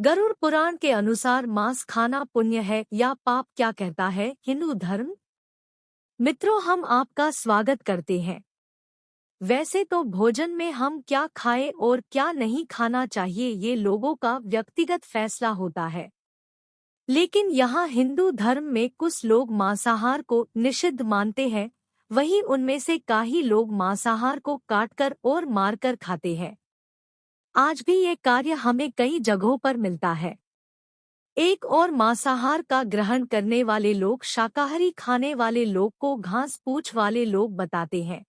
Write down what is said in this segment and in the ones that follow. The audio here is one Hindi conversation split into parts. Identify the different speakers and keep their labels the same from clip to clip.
Speaker 1: गरुड़ पुराण के अनुसार मांस खाना पुण्य है या पाप, क्या कहता है हिंदू धर्म? मित्रों, हम आपका स्वागत करते हैं। वैसे तो भोजन में हम क्या खाएं और क्या नहीं खाना चाहिए ये लोगों का व्यक्तिगत फैसला होता है। लेकिन यहाँ हिंदू धर्म में कुछ लोग मांसाहार को निषिद्ध मानते हैं, वहीं उनमें से काई लोग मांसाहार को काटकर और मारकर खाते हैं। आज भी ये कार्य हमें कई जगहों पर मिलता है। एक और मांसाहार का ग्रहण करने वाले लोग शाकाहारी खाने वाले लोग को घास पूछ वाले लोग बताते हैं,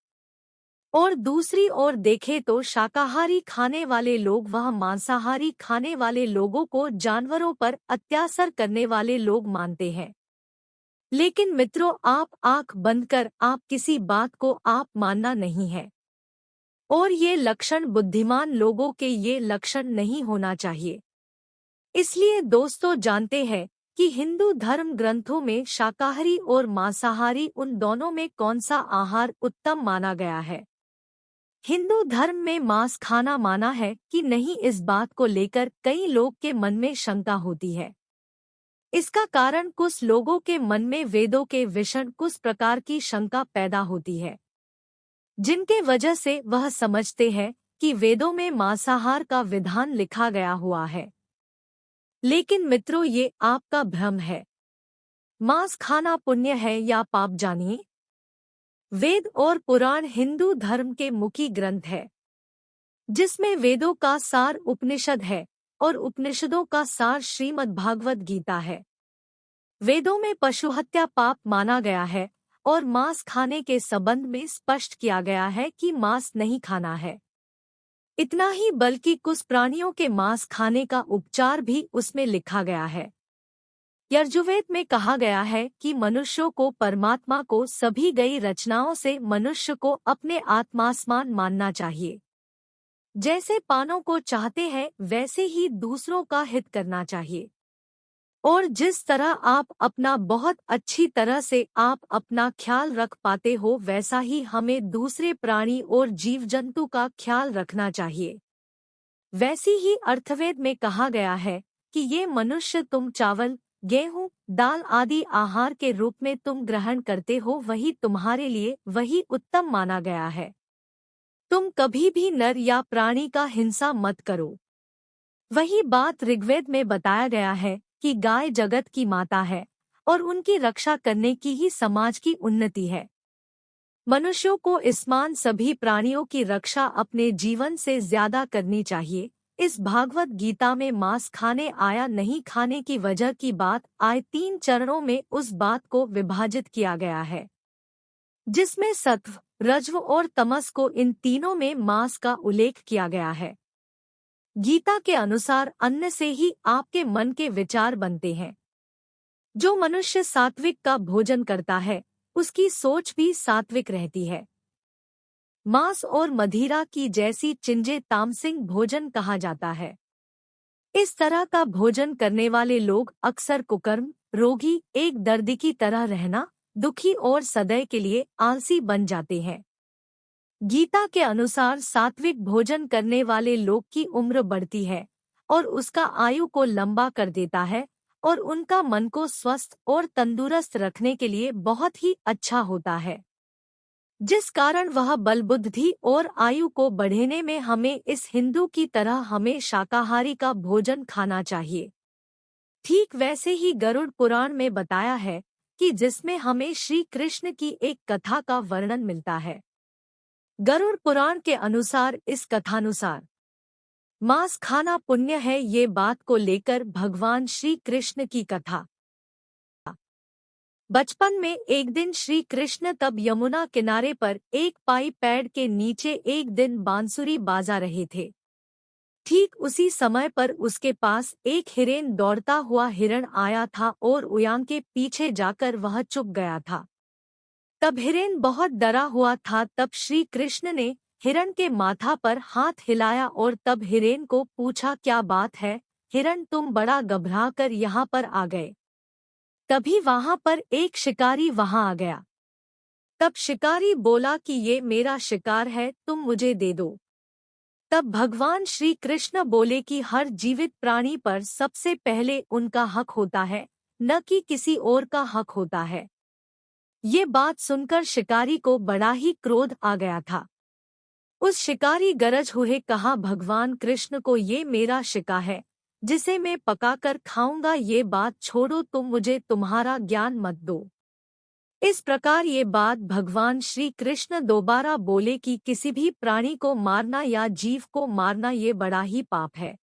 Speaker 1: और दूसरी ओर देखें तो शाकाहारी खाने वाले लोग वह मांसाहारी खाने वाले लोगों को जानवरों पर अत्याचार करने वाले लोग मानते हैं। लेकिन मित्रों, आप आंख बंद कर आप किसी बात को आप मानना नहीं है, और ये लक्षण बुद्धिमान लोगों के ये लक्षण नहीं होना चाहिए। इसलिए दोस्तों, जानते हैं कि हिंदू धर्म ग्रंथों में शाकाहारी और मांसाहारी उन दोनों में कौन सा आहार उत्तम माना गया है। हिंदू धर्म में मांस खाना माना है कि नहीं, इस बात को लेकर कई लोग के मन में शंका होती है। इसका कारण कुछ लोगों के मन में वेदों के विषय कुछ प्रकार की शंका पैदा होती है, जिनके वजह से वह समझते हैं कि वेदों में मांसाहार का विधान लिखा गया हुआ है। लेकिन मित्रों, ये आपका भ्रम है। मांस खाना पुण्य है या पाप, जानिए। वेद और पुराण हिंदू धर्म के मुख्य ग्रंथ है, जिसमें वेदों का सार उपनिषद है और उपनिषदों का सार श्रीमद् भागवत गीता है। वेदों में पशु हत्या पाप माना गया है और मांस खाने के संबंध में स्पष्ट किया गया है कि मांस नहीं खाना है। इतना ही बल्कि कुछ प्राणियों के मांस खाने का उपचार भी उसमें लिखा गया है। यजुर्वेद में कहा गया है कि मनुष्यों को परमात्मा को सभी गई रचनाओं से मनुष्य को अपने आत्मासमान मानना चाहिए। जैसे पानों को चाहते हैं वैसे ही दूसरों का हित करना चाहिए, और जिस तरह आप अपना बहुत अच्छी तरह से आप अपना ख्याल रख पाते हो वैसा ही हमें दूसरे प्राणी और जीव जंतु का ख्याल रखना चाहिए। वैसी ही अर्थवेद में कहा गया है कि ये मनुष्य तुम चावल, गेहूं, दाल आदि आहार के रूप में तुम ग्रहण करते हो, वही तुम्हारे लिए वही उत्तम माना गया है। तुम कभी भी नर या प्राणी का हिंसा मत करो। वही बात ऋग्वेद में बताया गया है कि गाय जगत की माता है और उनकी रक्षा करने की ही समाज की उन्नति है। मनुष्यों को इसमान सभी प्राणियों की रक्षा अपने जीवन से ज्यादा करनी चाहिए। इस भागवत गीता में मांस खाने आया नहीं खाने की वजह की बात आए 3 चरणों में उस बात को विभाजित किया गया है, जिसमें सत्व, रजव और तमस को इन तीनों में मांस का उल्लेख किया गया है। गीता के अनुसार अन्न से ही आपके मन के विचार बनते हैं। जो मनुष्य सात्विक का भोजन करता है उसकी सोच भी सात्विक रहती है। मांस और मदिरा की जैसी चिंजे तामसिक भोजन कहा जाता है। इस तरह का भोजन करने वाले लोग अक्सर कुकर्म, रोगी, एक दर्दी की तरह रहना, दुखी और सदैव के लिए आलसी बन जाते हैं। गीता के अनुसार सात्विक भोजन करने वाले लोग की उम्र बढ़ती है और उसका आयु को लंबा कर देता है, और उनका मन को स्वस्थ और तंदुरुस्त रखने के लिए बहुत ही अच्छा होता है, जिस कारण वह बल बुद्धि और आयु को बढ़ाने में हमें इस हिंदू की तरह हमें शाकाहारी का भोजन खाना चाहिए। ठीक वैसे ही गरुड़ पुराण में बताया है कि जिसमें हमें श्री कृष्ण की एक कथा का वर्णन मिलता है। गरुड़ पुराण के अनुसार इस कथानुसार मांस खाना पुण्य है, ये बात को लेकर भगवान श्री कृष्ण की कथा। बचपन में एक दिन श्री कृष्ण तब यमुना किनारे पर एक पाई पेड़ के नीचे एक दिन बांसुरी बाजा रहे थे। ठीक उसी समय पर उसके पास एक हिरन दौड़ता हुआ हिरण आया था और उयांग के पीछे जाकर वह चुप गया था। तब हिरन बहुत डरा हुआ था। तब श्री कृष्ण ने हिरण के माथा पर हाथ हिलाया और तब हिरन को पूछा, क्या बात है हिरण, तुम बड़ा घबरा कर यहाँ पर आ गए। तभी वहां पर एक शिकारी वहां आ गया। तब शिकारी बोला कि ये मेरा शिकार है, तुम मुझे दे दो। तब भगवान श्री कृष्ण बोले कि हर जीवित प्राणी पर सबसे पहले उनका हक होता है, न कि किसी और का हक होता है। ये बात सुनकर शिकारी को बड़ा ही क्रोध आ गया था। उस शिकारी गरज हुए कहा, भगवान कृष्ण को ये मेरा शिकार है जिसे मैं पकाकर खाऊंगा, ये बात छोड़ो, तुम मुझे तुम्हारा ज्ञान मत दो। इस प्रकार ये बात भगवान श्री कृष्ण दोबारा बोले कि किसी भी प्राणी को मारना या जीव को मारना ये बड़ा ही पाप है।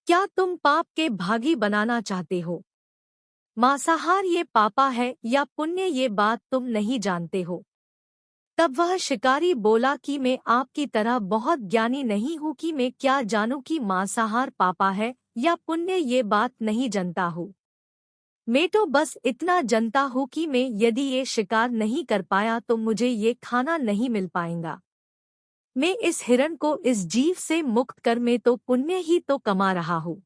Speaker 1: क्या तुम पाप के भागी बनाना चाहते हो? मांसाहार ये पापा है या पुण्य, ये बात तुम नहीं जानते हो। तब वह शिकारी बोला कि मैं आपकी तरह बहुत ज्ञानी नहीं हूँ कि मैं क्या जानूं कि मांसाहार पापा है या पुण्य, ये बात नहीं जानता हूँ। मैं तो बस इतना जानता हूँ कि मैं यदि ये शिकार नहीं कर पाया तो मुझे ये खाना नहीं मिल पाएगा। मैं इस हिरण को इस जीव से मुक्त कर मैं तो पुण्य ही तो कमा रहा हूँ।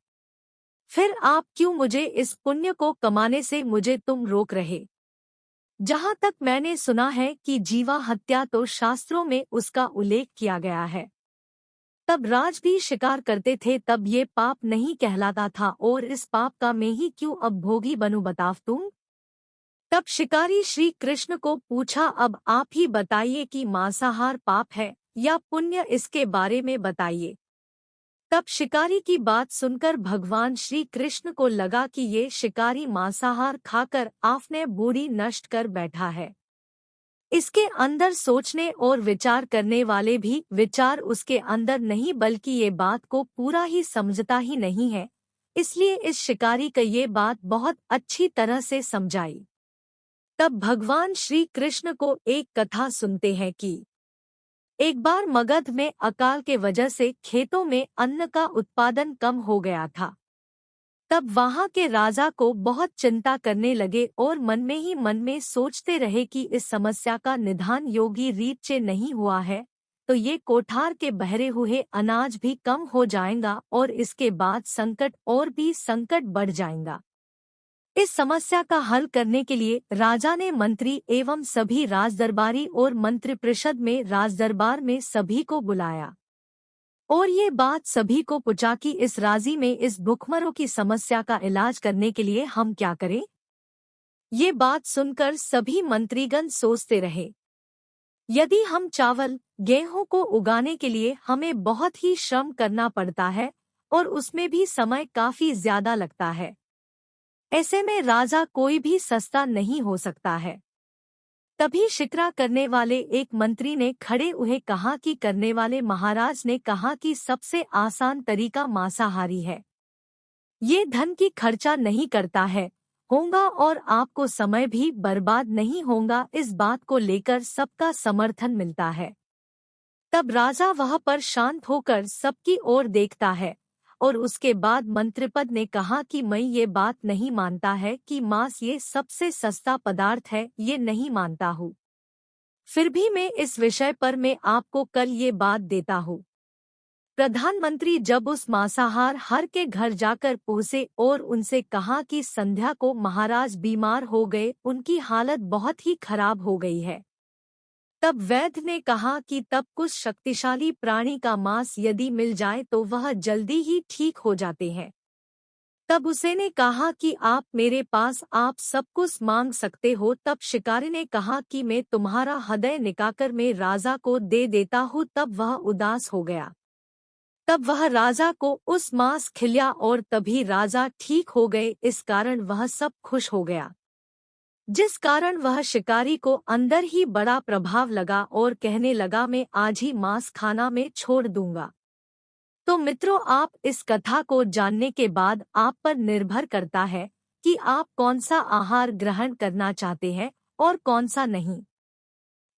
Speaker 1: फिर आप क्यों मुझे इस पुण्य को कमाने से मुझे तुम रोक रहे? जहाँ तक मैंने सुना है कि जीवा हत्या तो शास्त्रों में उसका उल्लेख किया गया है। तब राज भी शिकार करते थे, तब ये पाप नहीं कहलाता था, और इस पाप का मैं ही क्यों अब भोगी बनूं, बताओ तुम। तब शिकारी श्री कृष्ण को पूछा, अब आप ही बताइए कि मांसाहार पाप है या पुण्य, इसके बारे में बताइए। तब शिकारी की बात सुनकर भगवान श्री कृष्ण को लगा कि ये शिकारी मांसाहार खाकर आपने बूढ़ी नष्ट कर बैठा है। इसके अंदर सोचने और विचार करने वाले भी विचार उसके अंदर नहीं, बल्कि ये बात को पूरा ही समझता ही नहीं है। इसलिए इस शिकारी का ये बात बहुत अच्छी तरह से समझाई। तब भगवान श्री कृष्ण को एक कथा सुनते हैं कि एक बार मगध में अकाल के वजह से खेतों में अन्न का उत्पादन कम हो गया था। तब वहां के राजा को बहुत चिंता करने लगे और मन में ही मन में सोचते रहे कि इस समस्या का निदान योगी रीत से नहीं हुआ है तो ये कोठार के बहरे हुए अनाज भी कम हो जाएगा और इसके बाद संकट और भी संकट बढ़ जाएगा। इस समस्या का हल करने के लिए राजा ने मंत्री एवं सभी राजदरबारी और मंत्रिपरिषद में राजदरबार में सभी को बुलाया और ये बात सभी को पूछा कि इस राजी में इस भूखमरों की समस्या का इलाज करने के लिए हम क्या करें। ये बात सुनकर सभी मंत्रीगण सोचते रहे, यदि हम चावल गेहूं को उगाने के लिए हमें बहुत ही श्रम करना पड़ता है और उसमें भी समय काफी ज्यादा लगता है, ऐसे में राजा कोई भी सस्ता नहीं हो सकता है। तभी शिकरा करने वाले एक मंत्री ने खड़े हुए कहा कि करने वाले महाराज ने कहा कि सबसे आसान तरीका मांसाहारी है, ये धन की खर्चा नहीं करता है होगा और आपको समय भी बर्बाद नहीं होगा। इस बात को लेकर सबका समर्थन मिलता है। तब राजा वह पर शांत होकर सबकी ओर देखता है और उसके बाद मंत्रिपद ने कहा कि मैं ये बात नहीं मानता है कि मांस ये सबसे सस्ता पदार्थ है, ये नहीं मानता हूँ। फिर भी मैं इस विषय पर मैं आपको कल ये बात देता हूँ। प्रधानमंत्री जब उस मांसाहार हर के घर जाकर पहुंचे और उनसे कहा कि संध्या को महाराज बीमार हो गए, उनकी हालत बहुत ही खराब हो गई है। तब वैद्य ने कहा कि तब कुछ शक्तिशाली प्राणी का मांस यदि मिल जाए तो वह जल्दी ही ठीक हो जाते हैं। तब उसे ने कहा कि आप मेरे पास आप सब कुछ मांग सकते हो। तब शिकारी ने कहा कि मैं तुम्हारा हृदय निकाकर मैं राजा को दे देता हूँ। तब वह उदास हो गया। तब वह राजा को उस मांस खिलाया और तभी राजा ठीक हो गए। इस कारण वह सब खुश हो गया, जिस कारण वह शिकारी को अंदर ही बड़ा प्रभाव लगा और कहने लगा मैं आज ही मांस खाना में छोड़ दूंगा। तो मित्रों, आप इस कथा को जानने के बाद आप पर निर्भर करता है कि आप कौन सा आहार ग्रहण करना चाहते हैं और कौन सा नहीं।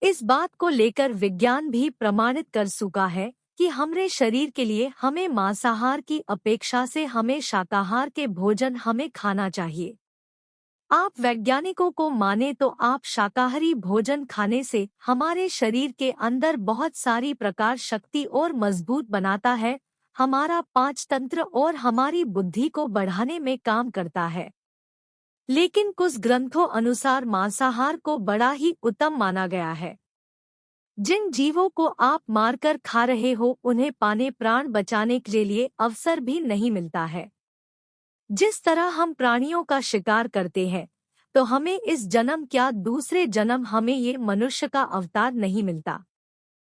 Speaker 1: इस बात को लेकर विज्ञान भी प्रमाणित कर चुका है कि हमारे शरीर के लिए हमें मांसाहार की अपेक्षा से हमें शाकाहार के भोजन हमें खाना चाहिए। आप वैज्ञानिकों को माने तो आप शाकाहारी भोजन खाने से हमारे शरीर के अंदर बहुत सारी प्रकार शक्ति और मजबूत बनाता है, हमारा पाचन तंत्र और हमारी बुद्धि को बढ़ाने में काम करता है। लेकिन कुछ ग्रंथों अनुसार मांसाहार को बड़ा ही उत्तम माना गया है। जिन जीवों को आप मारकर खा रहे हो उन्हें पाने प्राण बचाने के लिए अवसर भी नहीं मिलता है। जिस तरह हम प्राणियों का शिकार करते हैं, तो हमें इस जन्म क्या दूसरे जन्म हमें ये मनुष्य का अवतार नहीं मिलता।